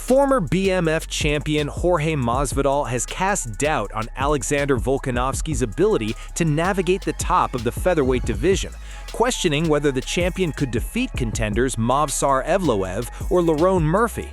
Former BMF champion Jorge Masvidal has cast doubt on Alexander Volkanovski's ability to navigate the top of the featherweight division, questioning whether the champion could defeat contenders Movsar Evloev or Lerone Murphy.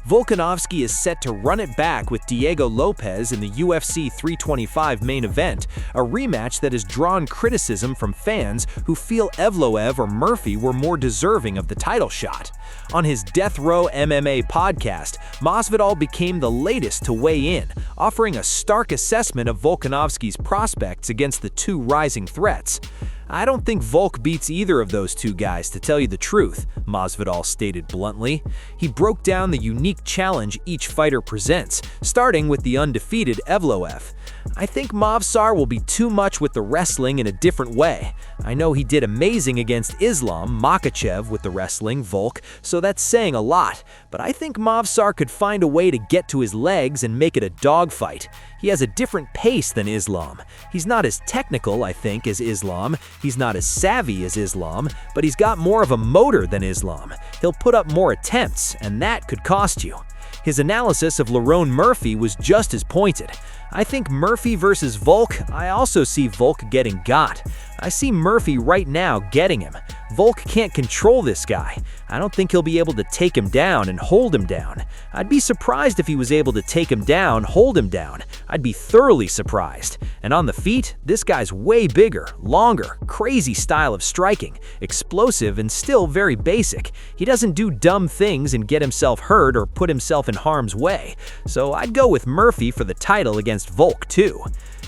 Volkanovski is set to run it back with Diego Lopez in the UFC 325 main event, a rematch that has drawn criticism from fans who feel Evloev or Murphy were more deserving of the title shot. On his Death Row MMA podcast, Masvidal became the latest to weigh in, offering a stark assessment of Volkanovski's prospects against the two rising threats. "I don't think Volk beats either of those two guys, to tell you the truth," Masvidal stated bluntly. He broke down the unique challenge each fighter presents, starting with the undefeated Evloev. "I think Movsar will be too much with the wrestling in a different way. I know he did amazing against Islam Makhachev with the wrestling, Volk, so that's saying a lot, but I think Movsar could find a way to get to his legs and make it a dogfight. He has a different pace than Islam. He's not as technical, I think, as Islam. He's not as savvy as Islam, but he's got more of a motor than Islam. He'll put up more attempts, and that could cost you." His analysis of Lerone Murphy was just as pointed. "I think Murphy versus Volk, I also see Volk getting got. I see Murphy right now getting him. Volk can't control this guy. I don't think he'll be able to take him down and hold him down. I'd be surprised if he was able to take him down, hold him down. I'd be thoroughly surprised. And on the feet, this guy's way bigger, longer, crazy style of striking, explosive and still very basic. He doesn't do dumb things and get himself hurt or put himself in harm's way. So I'd go with Murphy for the title against Volk too."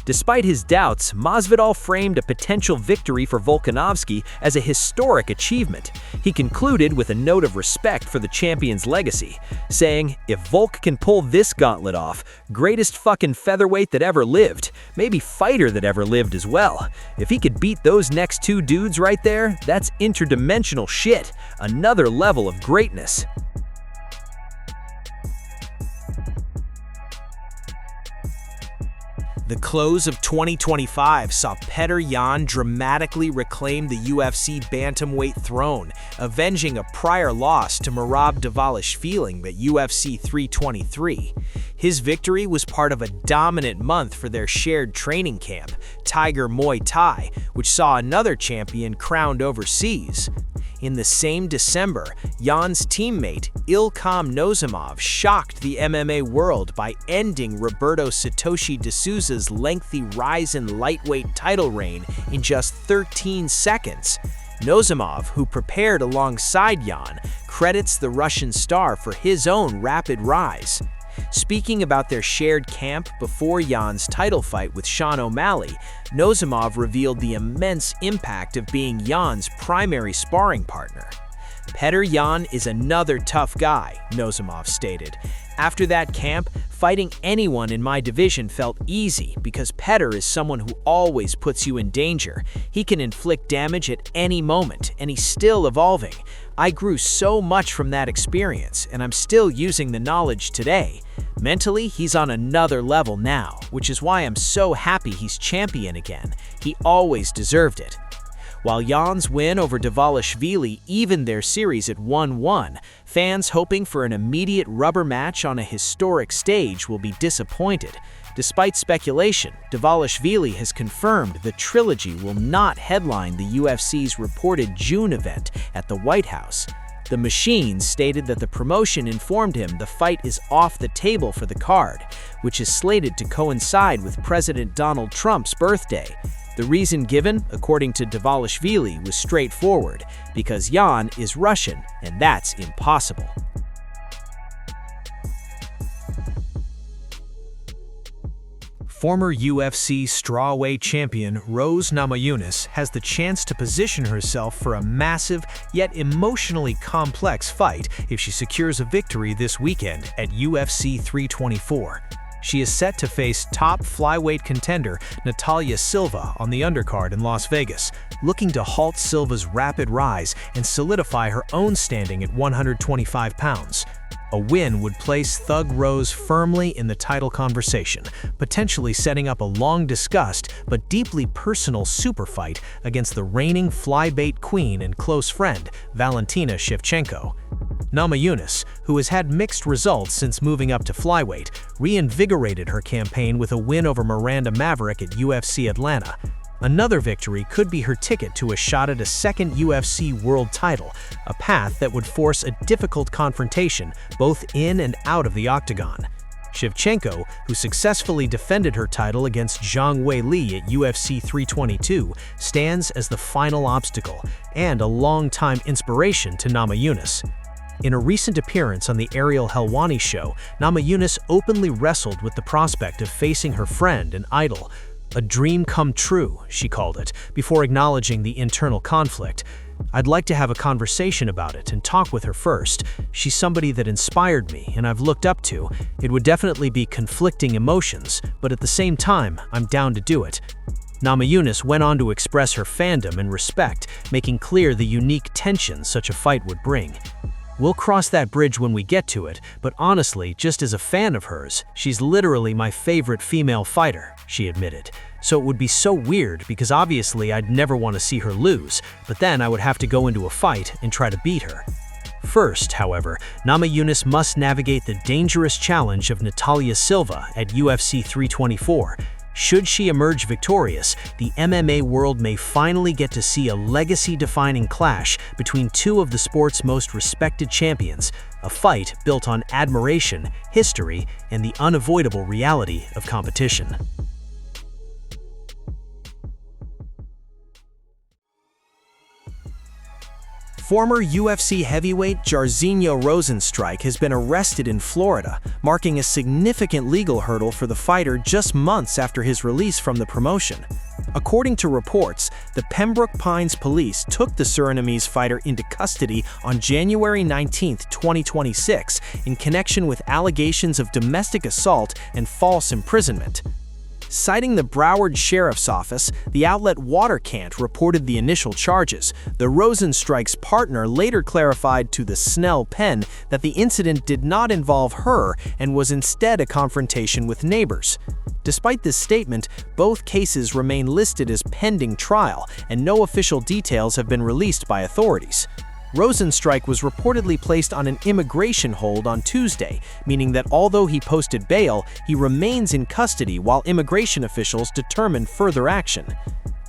Despite his doubts, Masvidal framed a potential victory for Volkanovski as a historic achievement. He concluded with a note of respect for the champion's legacy, saying, "If Volk can pull this gauntlet off, greatest fucking featherweight that ever lived, maybe fighter that ever lived as well. If he could beat those next two dudes right there, that's interdimensional shit, another level of greatness." The close of 2025 saw Petr Yan dramatically reclaim the UFC bantamweight throne, avenging a prior loss to Merab Dvalishvili at UFC 323. His victory was part of a dominant month for their shared training camp, Tiger Muay Thai, which saw another champion crowned overseas. In the same December, Yan's teammate Ilkham Nozimov shocked the MMA world by ending Roberto Satoshi D'Souza's lengthy Rizin lightweight title reign in just 13 seconds. Nozimov, who prepared alongside Yan, credits the Russian star for his own rapid rise. Speaking about their shared camp before Yan's title fight with Sean O'Malley, Nozimov revealed the immense impact of being Yan's primary sparring partner. "Petr Yan is another tough guy," Nozimov stated. "After that camp, fighting anyone in my division felt easy because Petr is someone who always puts you in danger. He can inflict damage at any moment, and he's still evolving. I grew so much from that experience, and I'm still using the knowledge today. Mentally, he's on another level now, which is why I'm so happy he's champion again. He always deserved it." While Yan's win over Dvalishvili evened their series at 1-1, fans hoping for an immediate rubber match on a historic stage will be disappointed. Despite speculation, Dvalishvili has confirmed the trilogy will not headline the UFC's reported June event at the White House. The Machine stated that the promotion informed him the fight is off the table for the card, which is slated to coincide with President Donald Trump's birthday. The reason given, according to Dvalishvili, was straightforward, because Yan is Russian, and that's impossible. Former UFC strawweight champion Rose Namajunas has the chance to position herself for a massive yet emotionally complex fight if she secures a victory this weekend at UFC 324. She is set to face top flyweight contender Natalia Silva on the undercard in Las Vegas, looking to halt Silva's rapid rise and solidify her own standing at 125 pounds. A win would place Thug Rose firmly in the title conversation, potentially setting up a long-discussed but deeply personal super fight against the reigning flybait queen and close friend, Valentina Shevchenko. Namajunas, who has had mixed results since moving up to flyweight, reinvigorated her campaign with a win over Miranda Maverick at UFC Atlanta. Another victory could be her ticket to a shot at a second UFC world title, a path that would force a difficult confrontation both in and out of the octagon. Shevchenko, who successfully defended her title against Zhang Weili at UFC 322, stands as the final obstacle and a long-time inspiration to Namajunas. In a recent appearance on the Ariel Helwani show, Namajunas openly wrestled with the prospect of facing her friend and idol. A dream come true, she called it, before acknowledging the internal conflict. I'd like to have a conversation about it and talk with her first. She's somebody that inspired me and I've looked up to. It would definitely be conflicting emotions, but at the same time, I'm down to do it. Namajunas went on to express her fandom and respect, making clear the unique tension such a fight would bring. We'll cross that bridge when we get to it, but honestly, just as a fan of hers, she's literally my favorite female fighter, she admitted. So it would be so weird because obviously I'd never want to see her lose, but then I would have to go into a fight and try to beat her. First, however, Namajunas must navigate the dangerous challenge of Natalia Silva at UFC 324. Should she emerge victorious, the MMA world may finally get to see a legacy-defining clash between two of the sport's most respected champions, a fight built on admiration, history, and the unavoidable reality of competition. Former UFC heavyweight Jairzinho Rosenstruik has been arrested in Florida, marking a significant legal hurdle for the fighter just months after his release from the promotion. According to reports, the Pembroke Pines police took the Surinamese fighter into custody on January 19, 2026, in connection with allegations of domestic assault and false imprisonment. Citing the Broward Sheriff's Office, the outlet Watercant reported the initial charges. The Rosenstruik's partner later clarified to the Snell Pen that the incident did not involve her and was instead a confrontation with neighbors. Despite this statement, both cases remain listed as pending trial, and no official details have been released by authorities. Rosenstruik was reportedly placed on an immigration hold on Tuesday, meaning that although he posted bail, he remains in custody while immigration officials determine further action.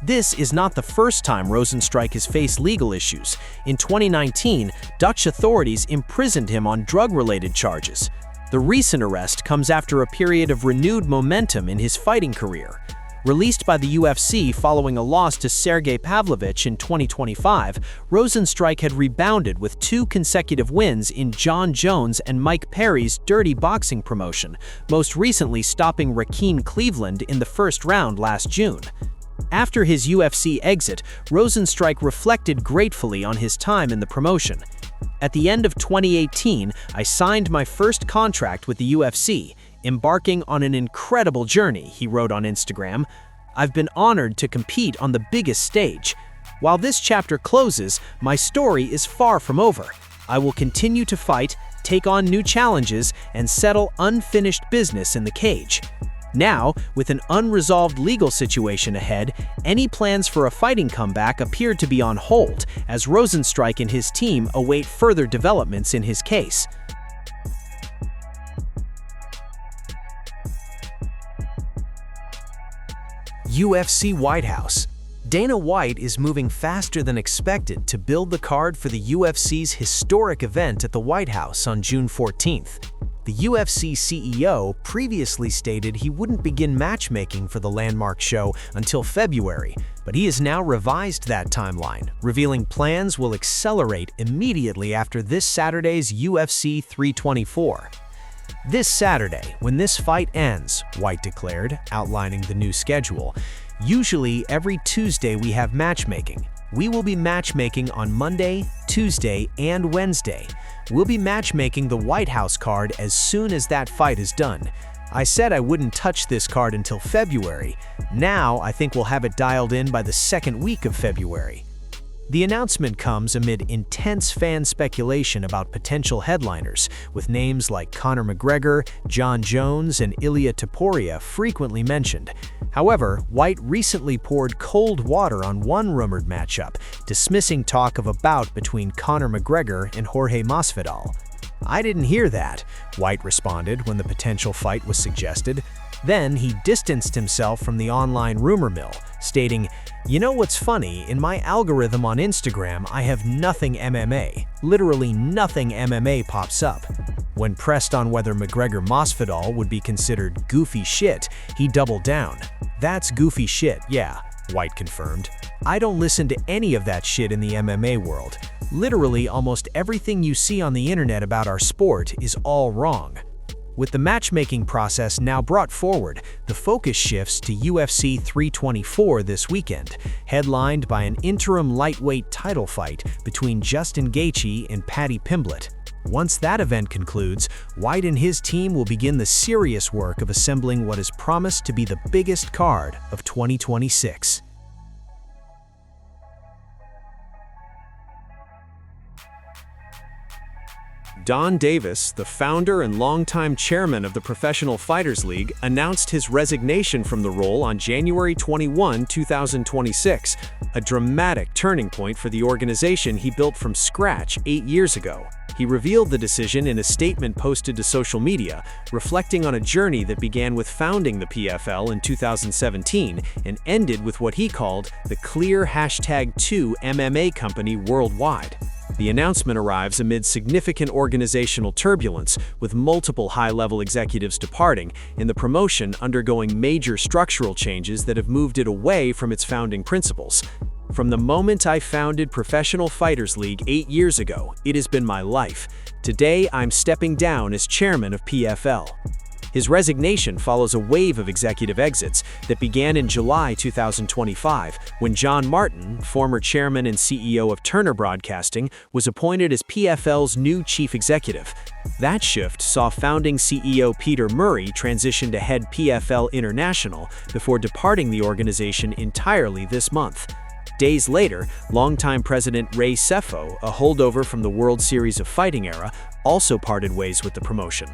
This is not the first time Rosenstruik has faced legal issues. In 2019, Dutch authorities imprisoned him on drug-related charges. The recent arrest comes after a period of renewed momentum in his fighting career. Released by the UFC following a loss to Sergey Pavlovich in 2025, Rosenstruik had rebounded with 2 consecutive wins in John Jones and Mike Perry's Dirty Boxing promotion, most recently stopping Rakeem Cleveland in the first round last June. After his UFC exit, Rosenstruik reflected gratefully on his time in the promotion. At the end of 2018, I signed my first contract with the UFC, embarking on an incredible journey, he wrote on Instagram. I've been honored to compete on the biggest stage. While this chapter closes, my story is far from over. I will continue to fight, take on new challenges, and settle unfinished business in the cage. Now, with an unresolved legal situation ahead, any plans for a fighting comeback appear to be on hold, as Rosenstruik and his team await further developments in his case. UFC White House. Dana White is moving faster than expected to build the card for the UFC's historic event at the White House on June 14th. The UFC CEO previously stated he wouldn't begin matchmaking for the landmark show until February, but he has now revised that timeline, revealing plans will accelerate immediately after this Saturday's UFC 324. This Saturday, when this fight ends, White declared, outlining the new schedule, usually every Tuesday we have matchmaking. We will be matchmaking on Monday, Tuesday, and Wednesday. We'll be matchmaking the White House card as soon as that fight is done. I said I wouldn't touch this card until February. Now I think we'll have it dialed in by the second week of February. The announcement comes amid intense fan speculation about potential headliners, with names like Conor McGregor, Jon Jones, and Ilia Topuria frequently mentioned. However, White recently poured cold water on one rumored matchup, dismissing talk of a bout between Conor McGregor and Jorge Masvidal. "I didn't hear that," White responded when the potential fight was suggested. Then he distanced himself from the online rumor mill, stating, "You know what's funny? In my algorithm on Instagram, I have nothing MMA. Literally nothing MMA pops up." When pressed on whether McGregor-Masvidal would be considered goofy shit, he doubled down. "That's goofy shit, yeah," White confirmed. "I don't listen to any of that shit in the MMA world. Literally almost everything you see on the internet about our sport is all wrong." With the matchmaking process now brought forward, the focus shifts to UFC 324 this weekend, headlined by an interim lightweight title fight between Justin Gaethje and Paddy Pimblett. Once that event concludes, White and his team will begin the serious work of assembling what is promised to be the biggest card of 2026. Don Davis, the founder and longtime chairman of the Professional Fighters League, announced his resignation from the role on January 21, 2026, a dramatic turning point for the organization he built from scratch 8 years ago. He revealed the decision in a statement posted to social media, reflecting on a journey that began with founding the PFL in 2017 and ended with what he called the clear #2 MMA company worldwide. The announcement arrives amid significant organizational turbulence, with multiple high-level executives departing and the promotion undergoing major structural changes that have moved it away from its founding principles. "From the moment I founded Professional Fighters League 8 years ago, it has been my life. Today, I'm stepping down as chairman of PFL." His resignation follows a wave of executive exits that began in July 2025, when John Martin, former chairman and CEO of Turner Broadcasting, was appointed as PFL's new chief executive. That shift saw founding CEO Peter Murray transition to head PFL International before departing the organization entirely this month. Days later, longtime president Ray Sefo, a holdover from the World Series of Fighting era, also parted ways with the promotion.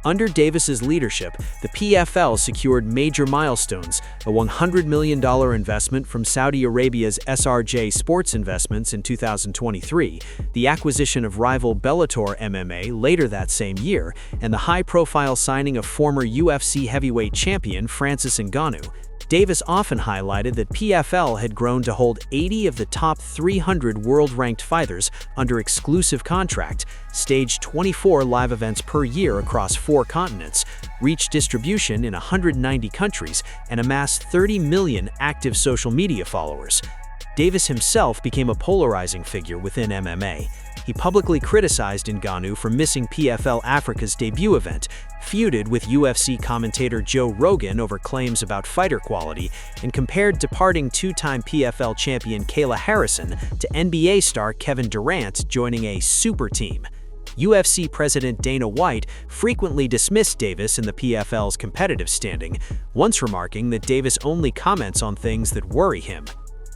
Under Davis's leadership, the PFL secured major milestones: a $100 million investment from Saudi Arabia's SRJ Sports Investments in 2023, the acquisition of rival Bellator MMA later that same year, and the high-profile signing of former UFC heavyweight champion Francis Ngannou. Davis often highlighted that PFL had grown to hold 80 of the top 300 world-ranked fighters under exclusive contract, staged 24 live events per year across 4 continents, reached distribution in 190 countries, and amassed 30 million active social media followers. Davis himself became a polarizing figure within MMA. He publicly criticized Ngannou for missing PFL Africa's debut event, feuded with UFC commentator Joe Rogan over claims about fighter quality, and compared departing 2-time PFL champion Kayla Harrison to NBA star Kevin Durant joining a super team. UFC President Dana White frequently dismissed Davis in the PFL's competitive standing, once remarking that Davis only comments on things that worry him.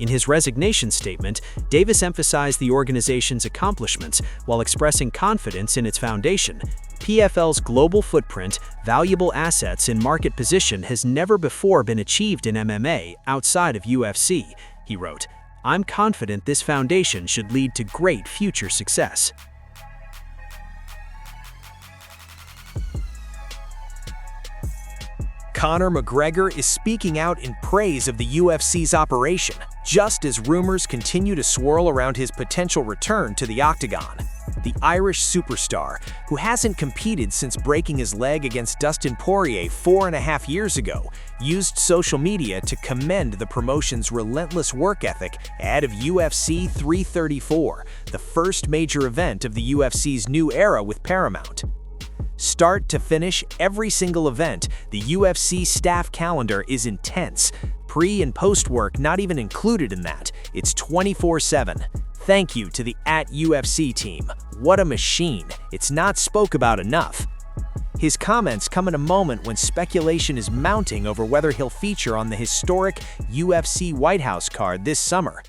In his resignation statement, Davis emphasized the organization's accomplishments while expressing confidence in its foundation. PFL's global footprint, valuable assets, and market position has never before been achieved in MMA outside of UFC, he wrote. "I'm confident this foundation should lead to great future success." Conor McGregor is speaking out in praise of the UFC's operation, just as rumors continue to swirl around his potential return to the octagon. The Irish superstar, who hasn't competed since breaking his leg against Dustin Poirier 4.5 years ago, used social media to commend the promotion's relentless work ethic ahead of UFC 334, the first major event of the UFC's new era with Paramount. Start to finish, every single event, the UFC staff calendar is intense. Pre- and post-work not even included in that. It's 24/7. Thank you to the @UFC team. What a machine. It's not spoke about enough. His comments come at a moment when speculation is mounting over whether he'll feature on the historic UFC White House card this summer.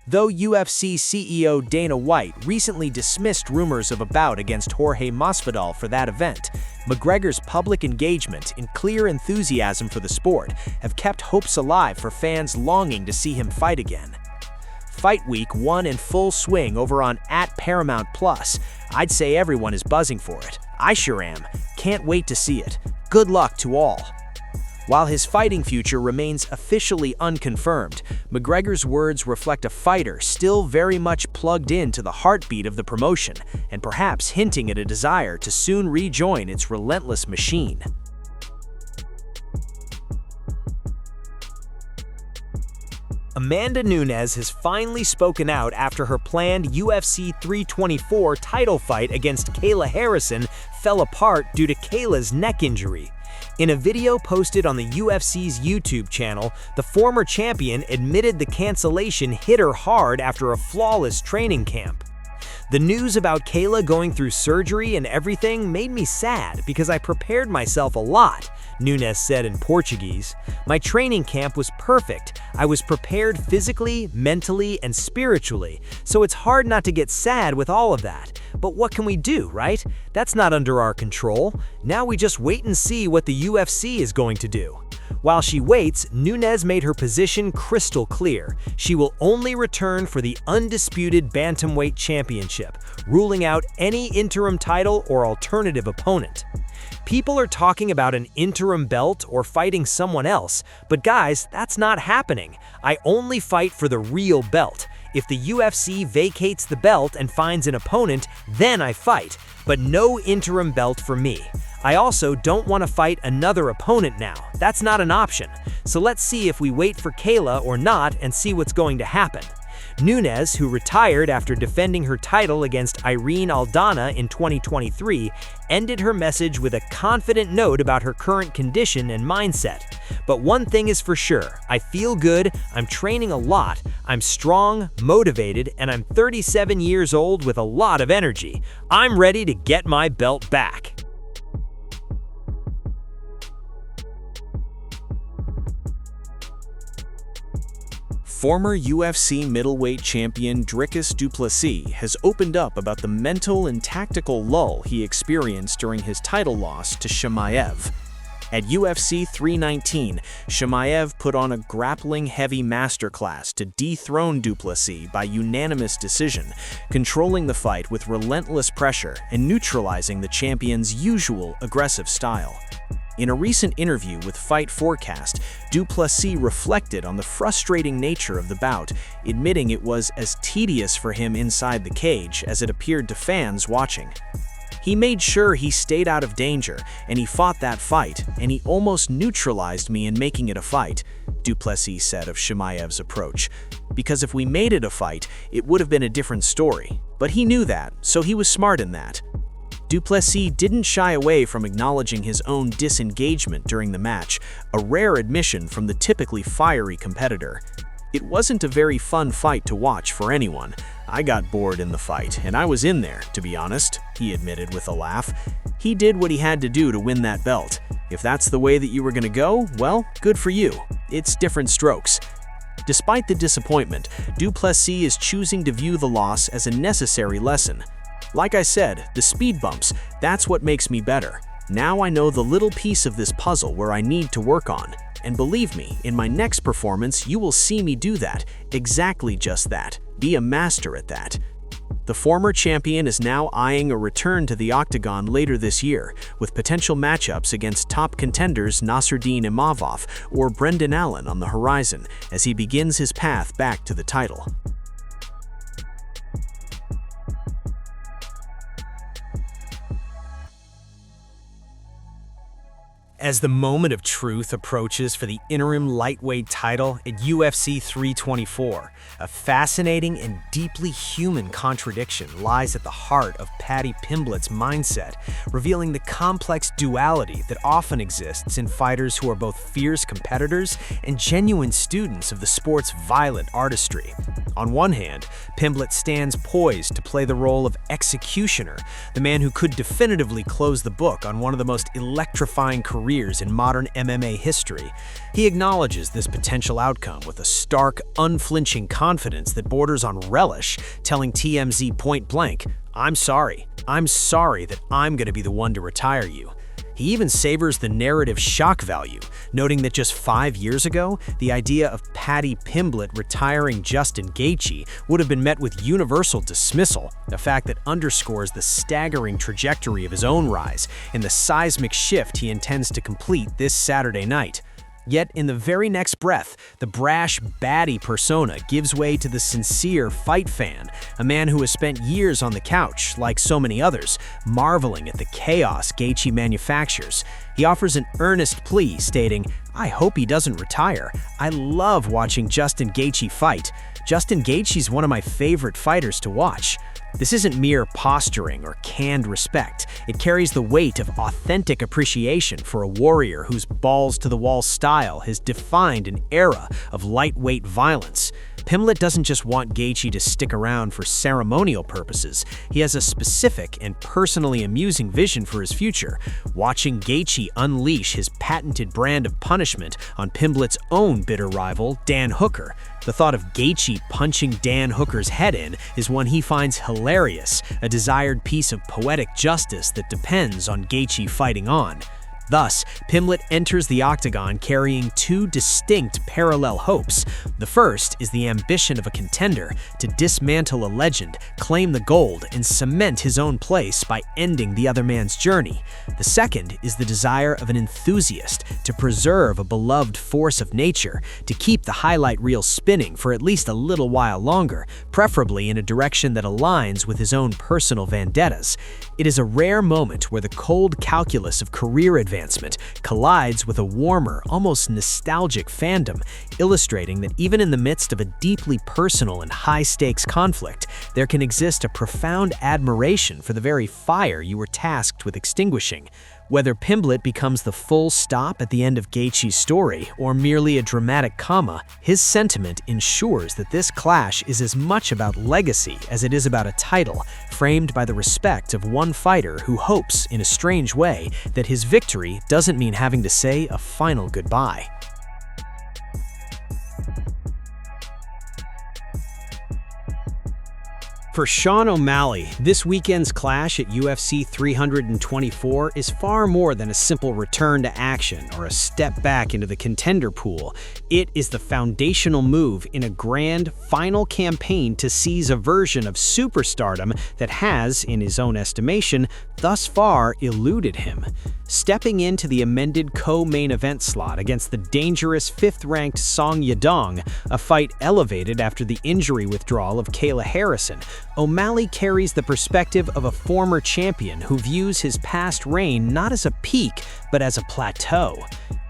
Though UFC CEO Dana White recently dismissed rumors of a bout against Jorge Masvidal for that event, McGregor's public engagement and clear enthusiasm for the sport have kept hopes alive for fans longing to see him fight again. Fight Week 1 in full swing over on @Paramount+. I'd say everyone is buzzing for it. I sure am. Can't wait to see it. Good luck to all. While his fighting future remains officially unconfirmed, McGregor's words reflect a fighter still very much plugged into the heartbeat of the promotion and perhaps hinting at a desire to soon rejoin its relentless machine. Amanda Nunes has finally spoken out after her planned UFC 324 title fight against Kayla Harrison fell apart due to Kayla's neck injury. In a video posted on the UFC's YouTube channel, the former champion admitted the cancellation hit her hard after a flawless training camp. The news about Kayla going through surgery and everything made me sad because I prepared myself a lot, Nunes said in Portuguese. My training camp was perfect. I was prepared physically, mentally, and spiritually, so it's hard not to get sad with all of that. But what can we do, right? That's not under our control. Now we just wait and see what the UFC is going to do. While she waits, Nunes made her position crystal clear. She will only return for the undisputed bantamweight championship, ruling out any interim title or alternative opponent. People are talking about an interim belt or fighting someone else, but guys, that's not happening. I only fight for the real belt. If the UFC vacates the belt and finds an opponent, then I fight, but no interim belt for me. I also don't want to fight another opponent now. That's not an option. So let's see if we wait for Kayla or not and see what's going to happen. Nunes, who retired after defending her title against Irene Aldana in 2023, ended her message with a confident note about her current condition and mindset. But one thing is for sure, I feel good, I'm training a lot, I'm strong, motivated, and I'm 37 years old with a lot of energy. I'm ready to get my belt back. Former UFC middleweight champion Dricus du Plessis has opened up about the mental and tactical lull he experienced during his title loss to Chimaev. At UFC 319, Chimaev put on a grappling-heavy masterclass to dethrone du Plessis by unanimous decision, controlling the fight with relentless pressure and neutralizing the champion's usual aggressive style. In a recent interview with Fight Forecast, du Plessis reflected on the frustrating nature of the bout, admitting it was as tedious for him inside the cage as it appeared to fans watching. He made sure he stayed out of danger, and he fought that fight, and he almost neutralized me in making it a fight, du Plessis said of Chimaev's approach. Because if we made it a fight, it would have been a different story. But he knew that, so he was smart in that. Du Plessis didn't shy away from acknowledging his own disengagement during the match, a rare admission from the typically fiery competitor. It wasn't a very fun fight to watch for anyone. I got bored in the fight, and I was in there, to be honest, he admitted with a laugh. He did what he had to do to win that belt. If that's the way that you were going to go, well, good for you. It's different strokes. Despite the disappointment, du Plessis is choosing to view the loss as a necessary lesson. Like I said, the speed bumps, that's what makes me better. Now I know the little piece of this puzzle where I need to work on. And believe me, in my next performance, you will see me do that. Exactly just that. Be a master at that. The former champion is now eyeing a return to the octagon later this year, with potential matchups against top contenders Nasruddin Imavov or Brendan Allen on the horizon as he begins his path back to the title. As the moment of truth approaches for the interim lightweight title at UFC 324, a fascinating and deeply human contradiction lies at the heart of Paddy Pimblett's mindset, revealing the complex duality that often exists in fighters who are both fierce competitors and genuine students of the sport's violent artistry. On one hand, Pimblett stands poised to play the role of executioner, the man who could definitively close the book on one of the most electrifying careers careers in modern MMA history. He acknowledges this potential outcome with a stark, unflinching confidence that borders on relish, telling TMZ point blank, "I'm sorry. I'm sorry that I'm going to be the one to retire you." He even savors the narrative shock value, noting that just 5 years ago, the idea of Paddy Pimblett retiring Justin Gaethje would have been met with universal dismissal, a fact that underscores the staggering trajectory of his own rise and the seismic shift he intends to complete this Saturday night. Yet, in the very next breath, the brash, baddie persona gives way to the sincere fight fan, a man who has spent years on the couch, like so many others, marveling at the chaos Gaethje manufactures. He offers an earnest plea, stating, "I hope he doesn't retire. I love watching Justin Gaethje fight. Justin Gaethje's one of my favorite fighters to watch." This isn't mere posturing or canned respect. It carries the weight of authentic appreciation for a warrior whose balls-to-the-wall style has defined an era of lightweight violence. Pimblett doesn't just want Gaethje to stick around for ceremonial purposes. He has a specific and personally amusing vision for his future, watching Gaethje unleash his patented brand of punishment on Pimblett's own bitter rival, Dan Hooker. The thought of Gaethje punching Dan Hooker's head in is one he finds hilarious, a desired piece of poetic justice that depends on Gaethje fighting on. Thus, Pimblett enters the octagon carrying two distinct parallel hopes. The first is the ambition of a contender to dismantle a legend, claim the gold, and cement his own place by ending the other man's journey. The second is the desire of an enthusiast to preserve a beloved force of nature, to keep the highlight reel spinning for at least a little while longer, preferably in a direction that aligns with his own personal vendettas. It is a rare moment where the cold calculus of career advancement collides with a warmer, almost nostalgic fandom, illustrating that even in the midst of a deeply personal and high-stakes conflict, there can exist a profound admiration for the very fire you were tasked with extinguishing. Whether Pimblett becomes the full stop at the end of Gaethje's story or merely a dramatic comma, his sentiment ensures that this clash is as much about legacy as it is about a title, framed by the respect of one fighter who hopes, in a strange way, that his victory doesn't mean having to say a final goodbye. For Sean O'Malley, this weekend's clash at UFC 324 is far more than a simple return to action or a step back into the contender pool. It is the foundational move in a grand, final campaign to seize a version of superstardom that has, in his own estimation, thus far eluded him. Stepping into the amended co-main event slot against the dangerous 5th-ranked Song Yadong, a fight elevated after the injury withdrawal of Kayla Harrison, O'Malley carries the perspective of a former champion who views his past reign not as a peak, but as a plateau.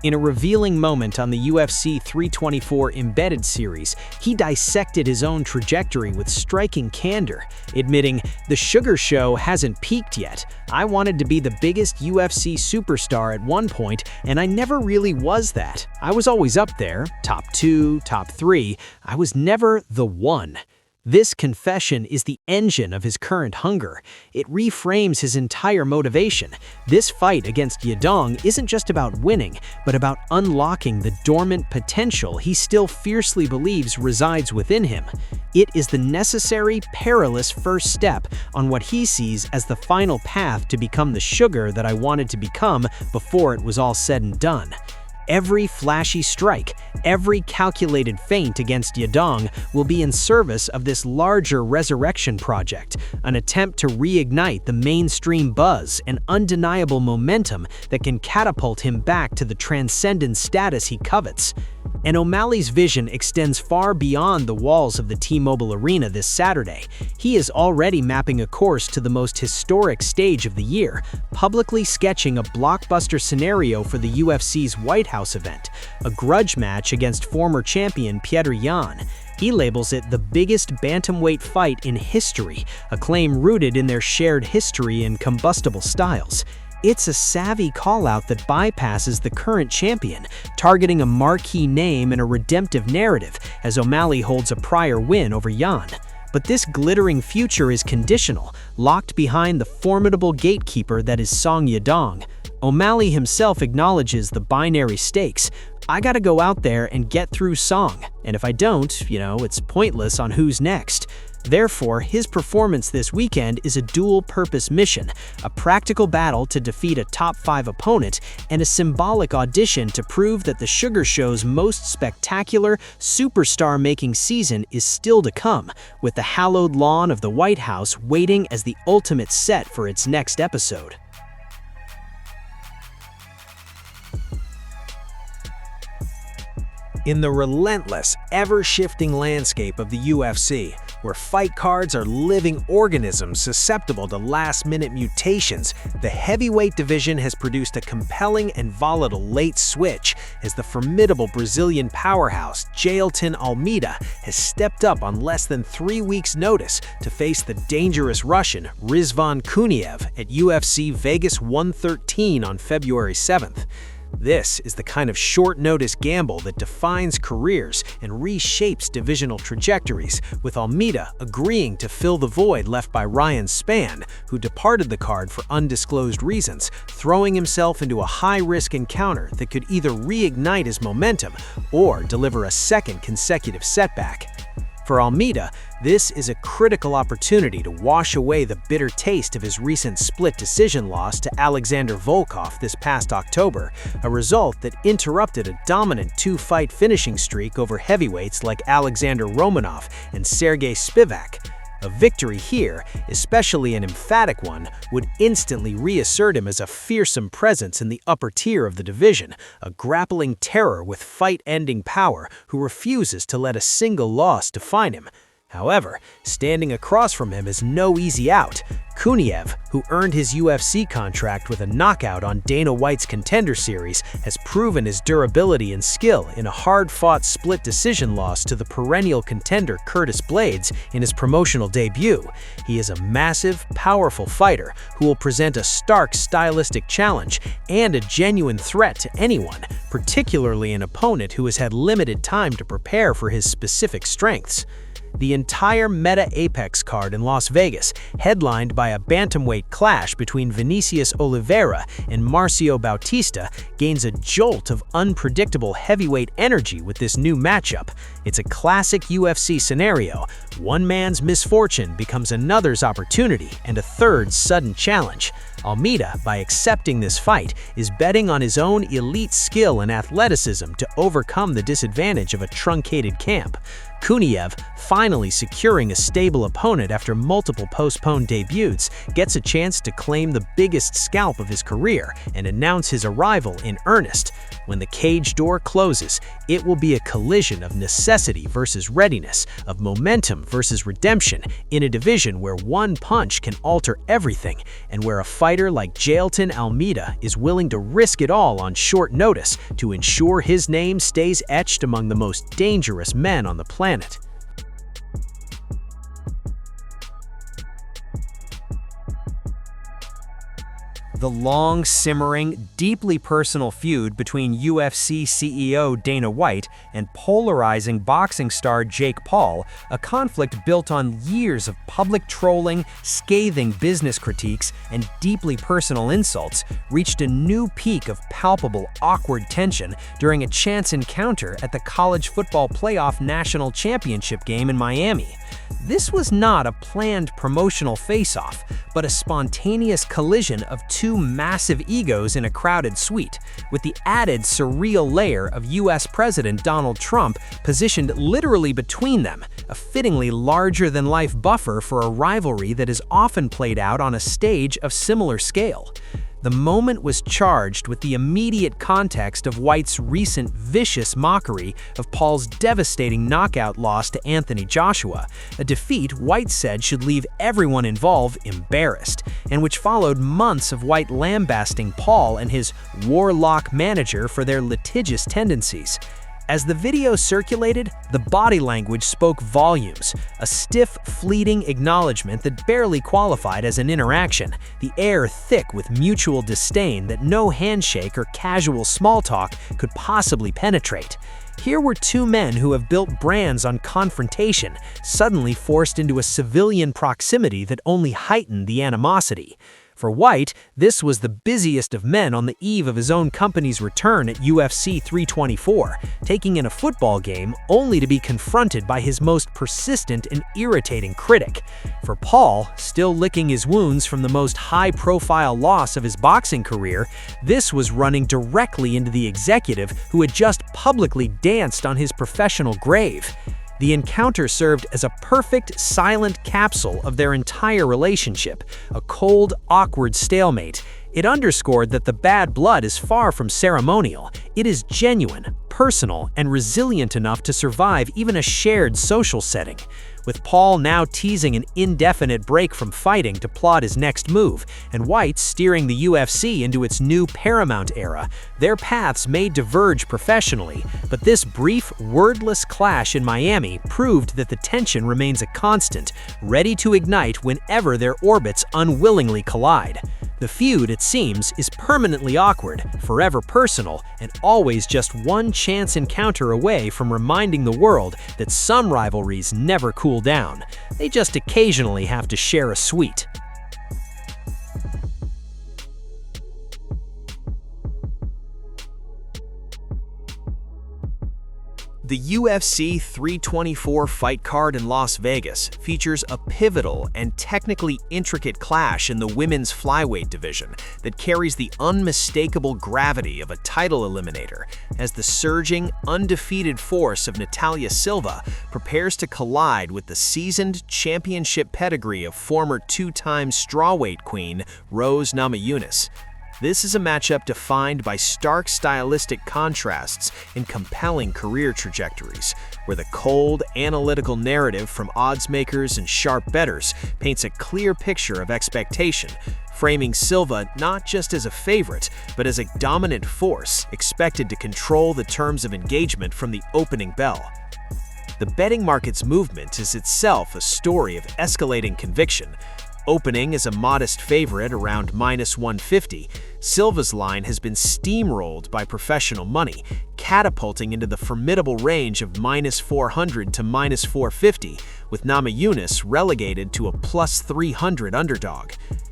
In a revealing moment on the UFC 324 Embedded series, he dissected his own trajectory with striking candor, admitting, "The Sugar Show hasn't peaked yet. I wanted to be the biggest UFC superstar at one point, and I never really was that. I was always up there, top 2, top 3. I was never the one." This confession is the engine of his current hunger. It reframes his entire motivation. This fight against Yadong isn't just about winning, but about unlocking the dormant potential he still fiercely believes resides within him. It is the necessary, perilous first step on what he sees as the final path to become the sugar that I wanted to become before it was all said and done. Every flashy strike, every calculated feint against Yadong will be in service of this larger resurrection project, an attempt to reignite the mainstream buzz and undeniable momentum that can catapult him back to the transcendent status he covets. And O'Malley's vision extends far beyond the walls of the T-Mobile Arena this Saturday. He is already mapping a course to the most historic stage of the year, publicly sketching a blockbuster scenario for the UFC's White House event, a grudge match against former champion Petr Yan. He labels it the biggest bantamweight fight in history, a claim rooted in their shared history and combustible styles. It's a savvy call-out that bypasses the current champion, targeting a marquee name and a redemptive narrative, as O'Malley holds a prior win over Yan. But this glittering future is conditional, locked behind the formidable gatekeeper that is Song Yadong. O'Malley himself acknowledges the binary stakes. I gotta go out there and get through Song, and if I don't, it's pointless on who's next. Therefore, his performance this weekend is a dual-purpose mission, a practical battle to defeat a top-5 opponent, and a symbolic audition to prove that the Sugar Show's most spectacular, superstar-making season is still to come, with the hallowed lawn of the White House waiting as the ultimate set for its next episode. In the relentless, ever-shifting landscape of the UFC, where fight cards are living organisms susceptible to last-minute mutations, the heavyweight division has produced a compelling and volatile late switch as the formidable Brazilian powerhouse Jailton Almeida has stepped up on less than 3 weeks' notice to face the dangerous Russian Rizvan Kuniev at UFC Vegas 113 on February 7th. This is the kind of short-notice gamble that defines careers and reshapes divisional trajectories, with Almeida agreeing to fill the void left by Ryan Spann, who departed the card for undisclosed reasons, throwing himself into a high-risk encounter that could either reignite his momentum or deliver a second consecutive setback. For Almeida, this is a critical opportunity to wash away the bitter taste of his recent split decision loss to Alexander Volkov this past October, a result that interrupted a dominant 2-fight finishing streak over heavyweights like Alexander Romanov and Sergey Spivak. A victory here, especially an emphatic one, would instantly reassert him as a fearsome presence in the upper tier of the division, a grappling terror with fight-ending power who refuses to let a single loss define him. However, standing across from him is no easy out. Kuniev, who earned his UFC contract with a knockout on Dana White's Contender Series, has proven his durability and skill in a hard-fought split decision loss to the perennial contender Curtis Blaydes in his promotional debut. He is a massive, powerful fighter who will present a stark stylistic challenge and a genuine threat to anyone, particularly an opponent who has had limited time to prepare for his specific strengths. The entire Meta Apex card in Las Vegas, headlined by a bantamweight clash between Vinicius Oliveira and Marcio Bautista, gains a jolt of unpredictable heavyweight energy with this new matchup. It's a classic UFC scenario. One man's misfortune becomes another's opportunity and a third sudden challenge. Almeida, by accepting this fight, is betting on his own elite skill and athleticism to overcome the disadvantage of a truncated camp. Kuniev, finally securing a stable opponent after multiple postponed debuts, gets a chance to claim the biggest scalp of his career and announce his arrival in earnest. When the cage door closes, it will be a collision of necessity versus readiness, of momentum versus redemption, in a division where one punch can alter everything, and where a fighter like Jailton Almeida is willing to risk it all on short notice to ensure his name stays etched among the most dangerous men on the planet. The long-simmering, deeply personal feud between UFC CEO Dana White and polarizing boxing star Jake Paul, a conflict built on years of public trolling, scathing business critiques, and deeply personal insults, reached a new peak of palpable, awkward tension during a chance encounter at the College Football Playoff National Championship game in Miami. This was not a planned promotional face-off, but a spontaneous collision of two massive egos in a crowded suite, with the added surreal layer of US President Donald Trump positioned literally between them, a fittingly larger-than-life buffer for a rivalry that is often played out on a stage of similar scale. The moment was charged with the immediate context of White's recent vicious mockery of Paul's devastating knockout loss to Anthony Joshua, a defeat White said should leave everyone involved embarrassed, and which followed months of White lambasting Paul and his warlock manager for their litigious tendencies. As the video circulated, the body language spoke volumes, a stiff, fleeting acknowledgement that barely qualified as an interaction, the air thick with mutual disdain that no handshake or casual small talk could possibly penetrate. Here were two men who have built brands on confrontation, suddenly forced into a civilian proximity that only heightened the animosity. For White, this was the busiest of men on the eve of his own company's return at UFC 324, taking in a football game only to be confronted by his most persistent and irritating critic. For Paul, still licking his wounds from the most high-profile loss of his boxing career, this was running directly into the executive who had just publicly danced on his professional grave. The encounter served as a perfect, silent capsule of their entire relationship, a cold, awkward stalemate. It underscored that the bad blood is far from ceremonial. It is genuine, personal, and resilient enough to survive even a shared social setting. With Paul now teasing an indefinite break from fighting to plot his next move, and White steering the UFC into its new Paramount era, their paths may diverge professionally, but this brief, wordless clash in Miami proved that the tension remains a constant, ready to ignite whenever their orbits unwillingly collide. The feud, it seems, is permanently awkward, forever personal, and always just one chance encounter away from reminding the world that some rivalries never cool down. They just occasionally have to share a sweet. The UFC 324 fight card in Las Vegas features a pivotal and technically intricate clash in the women's flyweight division that carries the unmistakable gravity of a title eliminator as the surging, undefeated force of Natalia Silva prepares to collide with the seasoned championship pedigree of former two-time strawweight queen Namajunas. This is a matchup defined by stark stylistic contrasts and compelling career trajectories, where the cold, analytical narrative from oddsmakers and sharp bettors paints a clear picture of expectation, framing Silva not just as a favorite, but as a dominant force expected to control the terms of engagement from the opening bell. The betting market's movement is itself a story of escalating conviction. Opening as a modest favorite around -150, Silva's line has been steamrolled by professional money, catapulting into the formidable range of -400 to -450, with Namajunas relegated to a +300 underdog.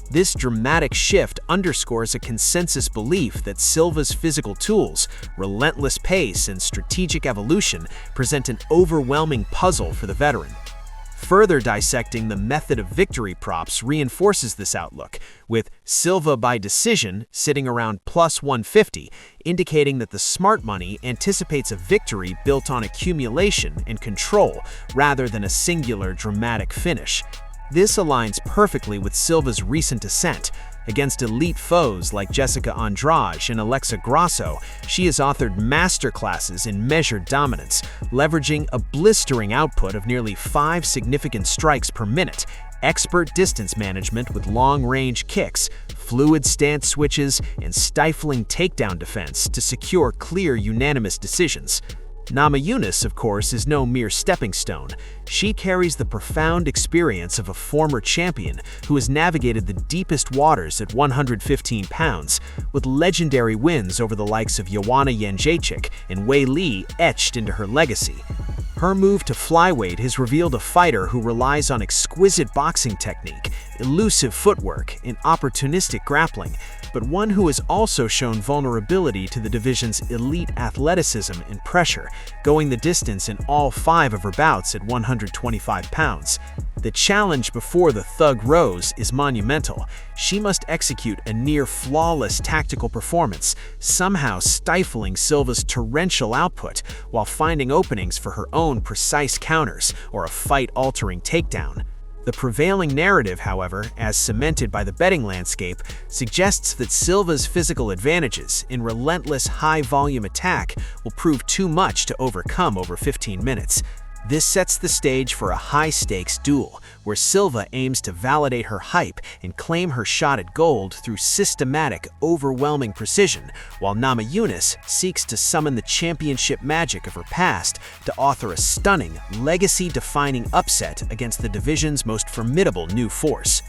This dramatic shift underscores a consensus belief that Silva's physical tools, relentless pace, and strategic evolution present an overwhelming puzzle for the veteran. Further dissecting the method of victory props reinforces this outlook, with Silva by decision sitting around +150, indicating that the smart money anticipates a victory built on accumulation and control rather than a singular dramatic finish. This aligns perfectly with Silva's recent ascent. Against elite foes like Jessica Andrade and Alexa Grasso, she has authored masterclasses in measured dominance, leveraging a blistering output of nearly 5 significant strikes per minute, expert distance management with long-range kicks, fluid stance switches, and stifling takedown defense to secure clear unanimous decisions. Namajunas, of course, is no mere stepping stone. She carries the profound experience of a former champion who has navigated the deepest waters at 115 pounds, with legendary wins over the likes of Joanna Jędrzejczyk and Wei Li etched into her legacy. Her move to flyweight has revealed a fighter who relies on exquisite boxing technique, elusive footwork, and opportunistic grappling, but one who has also shown vulnerability to the division's elite athleticism and pressure, going the distance in all 5 of her bouts at 125 pounds. The challenge before the Thug Rose is monumental. She must execute a near-flawless tactical performance, somehow stifling Silva's torrential output while finding openings for her own precise counters or a fight-altering takedown. The prevailing narrative, however, as cemented by the betting landscape, suggests that Silva's physical advantages in relentless high-volume attack will prove too much to overcome over 15 minutes. This sets the stage for a high-stakes duel, where Silva aims to validate her hype and claim her shot at gold through systematic, overwhelming precision, while Namajunas seeks to summon the championship magic of her past to author a stunning, legacy-defining upset against the division's most formidable new force.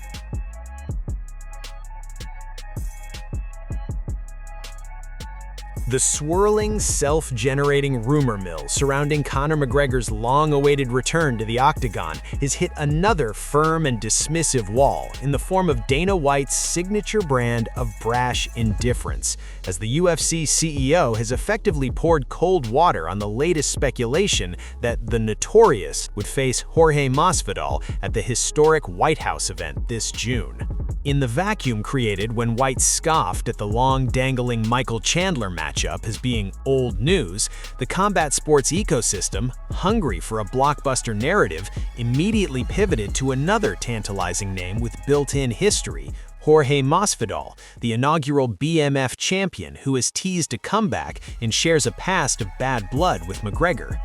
The swirling, self-generating rumor mill surrounding Conor McGregor's long-awaited return to the octagon has hit another firm and dismissive wall in the form of Dana White's signature brand of brash indifference, as the UFC CEO has effectively poured cold water on the latest speculation that the Notorious would face Jorge Masvidal at the historic White House event this June. In the vacuum created when White scoffed at the long-dangling Michael Chandler matchup as being old news, the combat sports ecosystem, hungry for a blockbuster narrative, immediately pivoted to another tantalizing name with built-in history: Jorge Masvidal, the inaugural BMF champion who has teased a comeback and shares a past of bad blood with McGregor.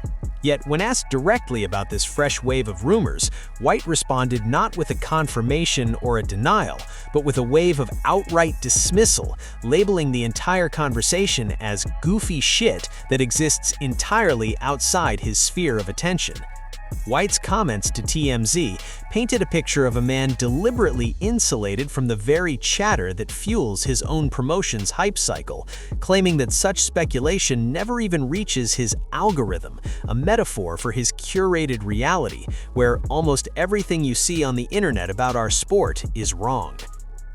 Yet, when asked directly about this fresh wave of rumors, White responded not with a confirmation or a denial, but with a wave of outright dismissal, labeling the entire conversation as goofy shit that exists entirely outside his sphere of attention. White's comments to TMZ painted a picture of a man deliberately insulated from the very chatter that fuels his own promotion's hype cycle, claiming that such speculation never even reaches his algorithm, a metaphor for his curated reality, where almost everything you see on the internet about our sport is wrong.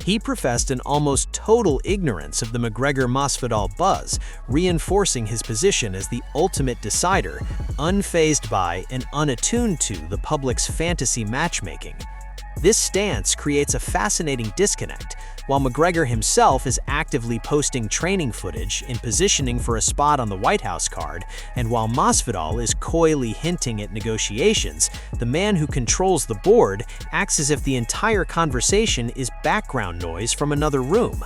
He professed an almost total ignorance of the McGregor-Masvidal buzz, reinforcing his position as the ultimate decider, unfazed by and unattuned to the public's fantasy matchmaking. This stance creates a fascinating disconnect. While McGregor himself is actively posting training footage and positioning for a spot on the White House card, and while Masvidal is coyly hinting at negotiations, the man who controls the board acts as if the entire conversation is background noise from another room.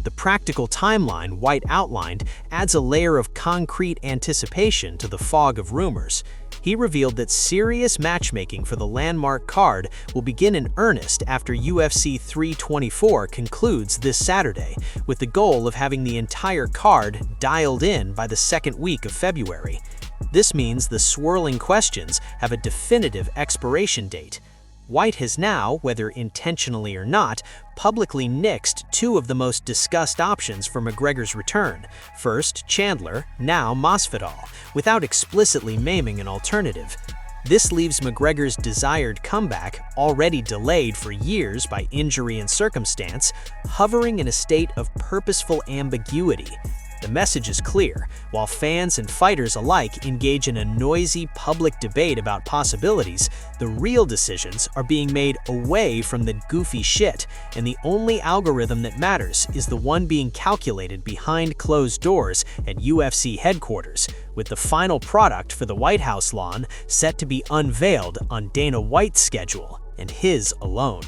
The practical timeline White outlined adds a layer of concrete anticipation to the fog of rumors. He revealed that serious matchmaking for the landmark card will begin in earnest after UFC 324 concludes this Saturday, with the goal of having the entire card dialed in by the second week of February. This means the swirling questions have a definitive expiration date. White has now, whether intentionally or not, publicly nixed two of the most discussed options for McGregor's return: first Chandler, now Masvidal, without explicitly naming an alternative. This leaves McGregor's desired comeback, already delayed for years by injury and circumstance, hovering in a state of purposeful ambiguity. The message is clear. While fans and fighters alike engage in a noisy public debate about possibilities, the real decisions are being made away from the goofy shit, and the only algorithm that matters is the one being calculated behind closed doors at UFC headquarters, with the final product for the White House lawn set to be unveiled on Dana White's schedule, and his alone.